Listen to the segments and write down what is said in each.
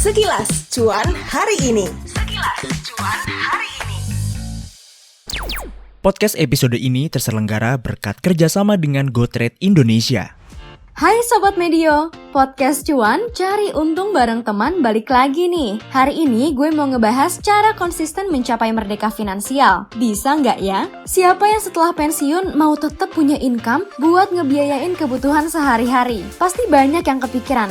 Sekilas Cuan hari ini. Podcast episode ini terselenggara berkat kerjasama dengan GoTrade Indonesia. Hai Sobat Medio, Podcast Cuan cari untung bareng teman balik lagi nih. Hari ini gue mau ngebahas cara konsisten mencapai merdeka finansial. Bisa nggak ya? Siapa yang setelah pensiun mau tetap punya income buat ngebiayain kebutuhan sehari-hari? Pasti banyak yang kepikiran,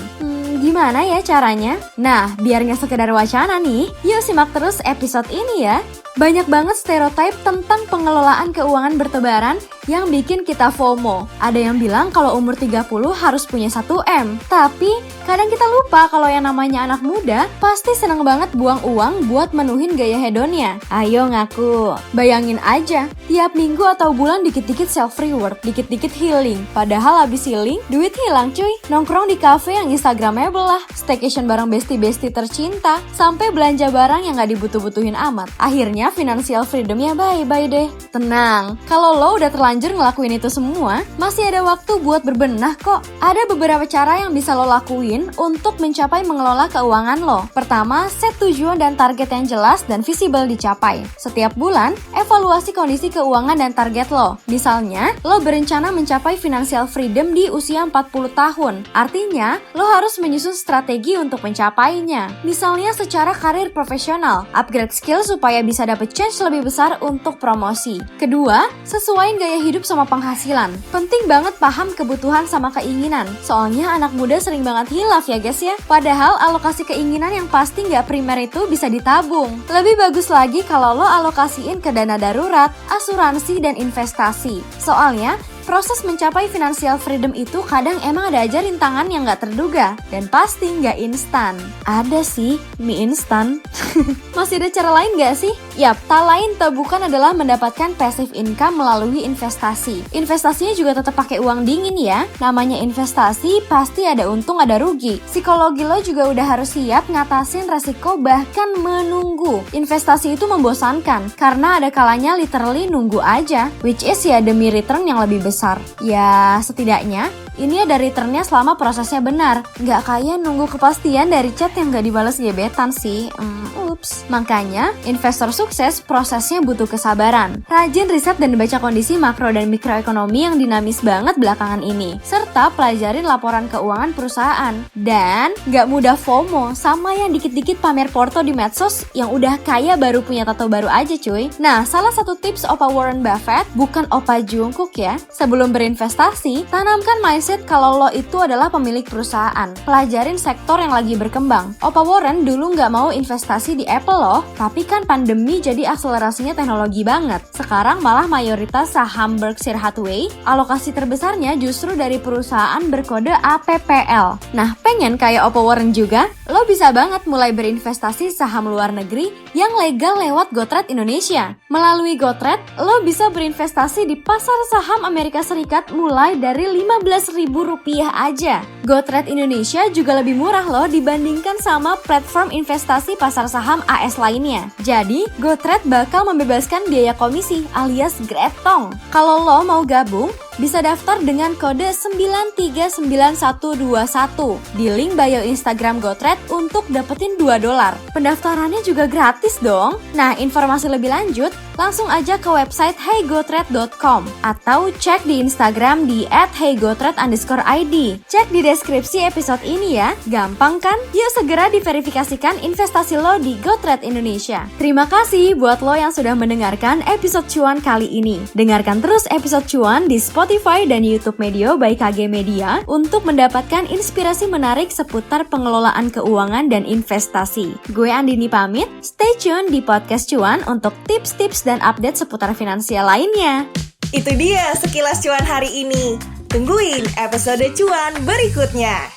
gimana ya caranya? Nah, biar nggak sekedar wacana nih, yuk simak terus episode ini ya. Banyak banget stereotype tentang pengelolaan keuangan bertebaran yang bikin kita FOMO. Ada yang bilang kalau umur 30 harus punya 1M. Tapi kadang kita lupa kalau yang namanya anak muda pasti seneng banget buang uang buat menuhin gaya hedonnya. Ayo ngaku. Bayangin aja, tiap minggu atau bulan dikit-dikit self-reward, dikit-dikit healing. Padahal abis healing, duit hilang cuy. Nongkrong di cafe yang instagramable lah, staycation bareng bestie-bestie tercinta, sampai belanja barang yang gak dibutuh-butuhin amat. Akhirnya financial freedomnya bye-bye deh. Tenang, kalau lo udah terlanjur ngelakuin itu semua, masih ada waktu buat berbenah kok. Ada beberapa cara yang bisa lo lakuin untuk mencapai mengelola keuangan lo. Pertama, set tujuan dan target yang jelas dan visible dicapai. Setiap bulan, evaluasi kondisi keuangan dan target lo. Misalnya, lo berencana mencapai financial freedom di usia 40 tahun. Artinya, lo harus menyusun strategi untuk mencapainya. Misalnya secara karir profesional, upgrade skill supaya bisa dapet chance lebih besar untuk promosi. Kedua, sesuaiin gaya hidup sama penghasilan. Penting banget paham kebutuhan sama keinginan. Soalnya anak muda sering banget hilaf ya guys ya. Padahal alokasi keinginan yang pasti nggak primer itu bisa ditabung. Lebih bagus lagi kalau lo alokasiin ke dana darurat, asuransi, dan investasi. Soalnya, proses mencapai financial freedom itu kadang emang ada aja rintangan yang gak terduga. Dan pasti gak instan. Ada sih, mie instan. Masih ada cara lain gak sih? Yap, tak lain tak bukan adalah mendapatkan passive income melalui investasi. Investasinya juga tetap pakai uang dingin ya. Namanya investasi pasti ada untung ada rugi. Psikologi lo juga udah harus siap ngatasin resiko bahkan menunggu. Investasi itu membosankan karena ada kalanya literally nunggu aja, which is ya demi return yang lebih besar. Ya, setidaknya ini ada returnnya selama prosesnya benar. Nggak kayak nunggu kepastian dari chat yang nggak dibalas gebetan sih. Ups. Makanya, investor sukses prosesnya butuh kesabaran. Rajin riset dan baca kondisi makro dan mikroekonomi yang dinamis banget belakangan ini. Serta pelajarin laporan keuangan perusahaan. Dan nggak mudah FOMO sama yang dikit-dikit pamer porto di medsos yang udah kaya baru punya tato baru aja cuy. Nah, salah satu tips Opa Warren Buffett, bukan Opa Jungkook ya. Sebelum berinvestasi, tanamkan mindset kalau lo itu adalah pemilik perusahaan. Pelajarin sektor yang lagi berkembang. Opa Warren dulu nggak mau investasi di Apple loh, tapi kan pandemi jadi akselerasinya teknologi banget. Sekarang malah mayoritas saham Berkshire Hathaway, alokasi terbesarnya justru dari perusahaan berkode APPL. Nah, pengen kayak Opa Warren juga? Lo bisa banget mulai berinvestasi saham luar negeri yang legal lewat GoTrade Indonesia. Melalui GoTrade, lo bisa berinvestasi di pasar saham Amerika Serikat mulai dari Rp15.000 aja. GoTrade Indonesia juga lebih murah loh dibandingkan sama platform investasi pasar saham AS lainnya. Jadi, GoTrade bakal membebaskan biaya komisi alias gretong. Kalau lo mau gabung, bisa daftar dengan kode 939121 di link bio Instagram GoTrade untuk dapetin $2. Pendaftarannya juga gratis dong. Nah, informasi lebih lanjut, langsung aja ke website heygotrade.com atau cek di Instagram di @heygotrade_id. Cek di deskripsi episode ini ya. Gampang kan? Yuk segera diverifikasikan investasi lo di GoTrade Indonesia. Terima kasih buat lo yang sudah mendengarkan episode Cuan kali ini. Dengarkan terus episode Cuan di Spotify dan YouTube Medio by KG Media untuk mendapatkan inspirasi menarik seputar pengelolaan keuangan dan investasi. Gue Andini pamit, stay tune di Podcast Cuan untuk tips-tips dan update seputar finansial lainnya. Itu dia sekilas cuan hari ini. Tungguin episode Cuan berikutnya.